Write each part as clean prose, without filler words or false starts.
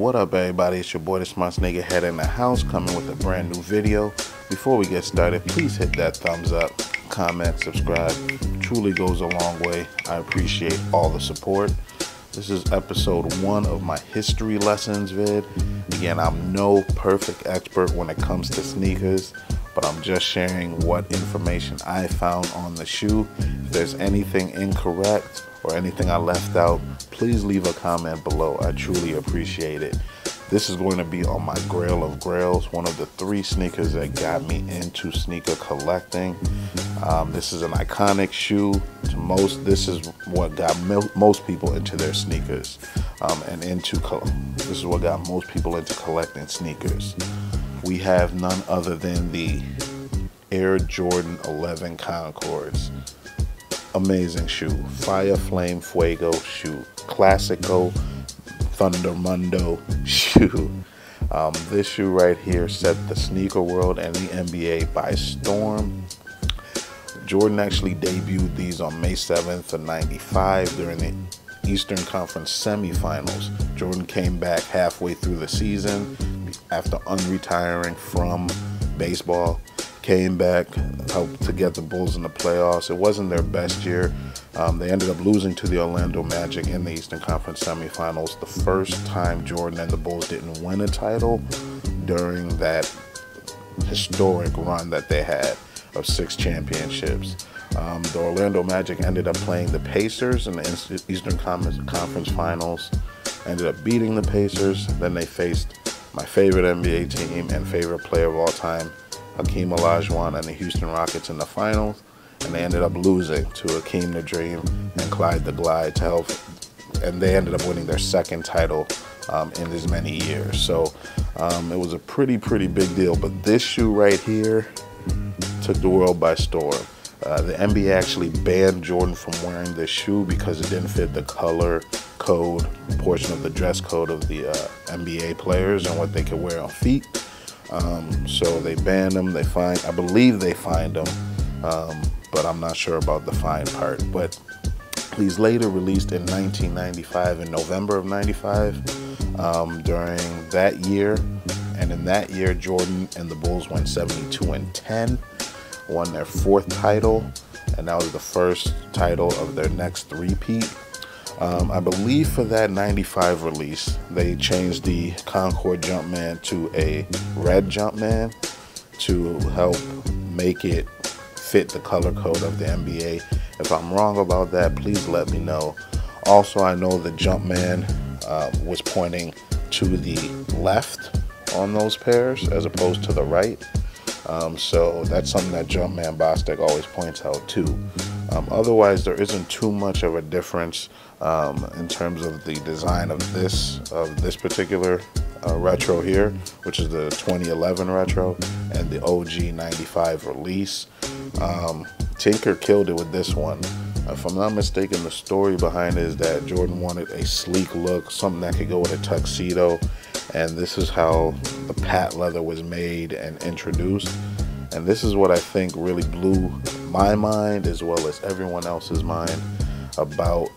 What up, everybody? It's your boy, the Smart Nigga Head in the house, coming with a brand new video. Before we get started, please hit that thumbs up, comment, subscribe. Truly goes a long way. I appreciate all the support. This is episode 1 of my history lessons vid. Again, I'm no perfect expert when it comes to sneakers, but I'm just sharing what information I found on the shoe. If there's anything incorrect or anything I left out, please leave a comment below. I truly appreciate it. This is going to be on my Grail of Grails, one of the 3 sneakers that got me into sneaker collecting. This is an iconic shoe. This is what got most people into their sneakers, this is what got most people into collecting sneakers. We have none other than the Air Jordan 11 Concords. Amazing shoe, Fire Flame Fuego shoe, Classico Thundermundo shoe. This shoe right here set the sneaker world and the NBA by storm. Jordan actually debuted these on May 7th of '95 during the Eastern Conference semifinals. Jordan came back halfway through the season after unretiring from baseball. Came back, helped to get the Bulls in the playoffs. It wasn't their best year. They ended up losing to the Orlando Magic in the Eastern Conference semifinals, the first time Jordan and the Bulls didn't win a title during that historic run that they had of 6 championships. The Orlando Magic ended up playing the Pacers in the Eastern Conference finals, ended up beating the Pacers. Then they faced my favorite NBA team and favorite player of all time, Hakeem Olajuwon, and the Houston Rockets in the finals, and they ended up losing to Hakeem the Dream and Clyde the Glide to help, and they ended up winning their 2nd title in as many years. So it was a pretty big deal. But this shoe right here took the world by storm. The NBA actually banned Jordan from wearing this shoe because it didn't fit the color code portion of the dress code of the NBA players and what they could wear on feet. So they banned him. I believe they fined him, but I'm not sure about the fine part. But he's later released in 1995, in November of '95, during that year. And in that year, Jordan and the Bulls went 72-10, won their 4th title, and that was the first title of their next three-peat. I believe for that '95 release, they changed the Concord Jumpman to a red Jumpman to help make it fit the color code of the NBA. If I'm wrong about that, please let me know. Also, I know the Jumpman was pointing to the left on those pairs as opposed to the right. So that's something that Jumpman Bostic always points out too. Otherwise, there isn't too much of a difference in terms of the design of this particular retro here, which is the 2011 retro, and the OG '95 release. Tinker killed it with this one. If I'm not mistaken, the story behind it is that Jordan wanted a sleek look, something that could go with a tuxedo, and this is how the patent leather was made and introduced. And this is what I think really blew my mind as well as everyone else's mind about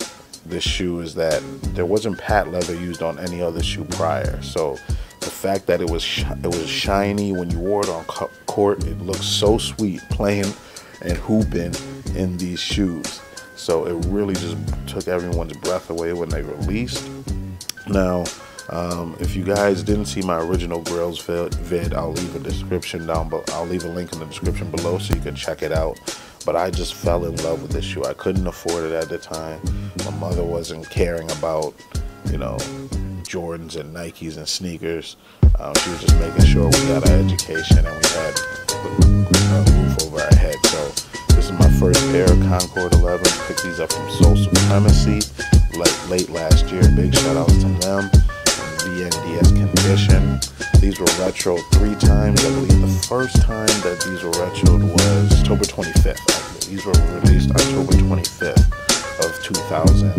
this shoe, is that there wasn't patent leather used on any other shoe prior. So the fact that it was shiny when you wore it on court, it looked so sweet playing and hooping in these shoes. So it really just took everyone's breath away when they released. Now, if you guys didn't see my original Grails vid, I'll leave a description down below. I'll leave a link in the description below so you can check it out. But I just fell in love with this shoe. I couldn't afford it at the time. My mother wasn't caring about, Jordans and Nikes and sneakers. She was just making sure we got our education and we had a roof over our head. So this is my first pair of Concord 11. Picked these up from Soul Supremacy late last year. Big shout outs to them. VNDS condition. These were retro 3 times. I believe the first time that these were retroed was October 25th. These were released October 25th of 2000.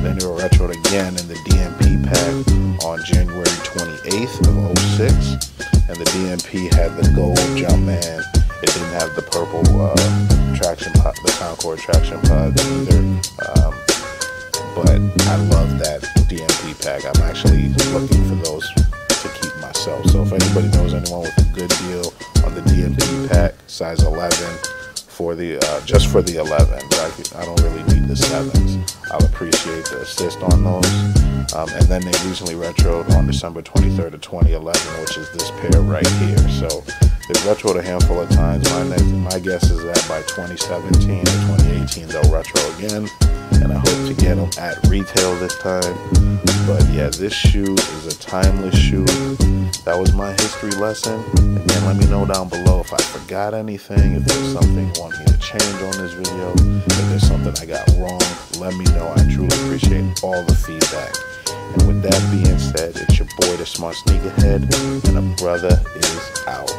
Then they were retroed again in the DMP pack on January 28th of 06. And the DMP had the gold Jumpman. It didn't have the purple traction pod, the Concord traction pod either. But I love that DMP pack. I'm actually looking for those to keep myself. So if anybody knows anyone with a good deal on the DMP pack, size 11 for the just for the 11s, I don't really need the 7s. I'll appreciate the assist on those. And then they recently retroed on December 23rd of 2011, which is this pair right here. So they've retroed a handful of times. My guess is that by 2017 or 2018 they'll retro again, and I hope to get them at retail this time. But yeah, this shoe is a timeless shoe. That was my history lesson. Again, let me know down below if I forgot anything, if there's something you want me to change on this video, if there's something I got wrong. Let me know. I truly appreciate all the feedback. And with that being said, it's your boy, the Smart Sneakerhead, and a brother is out.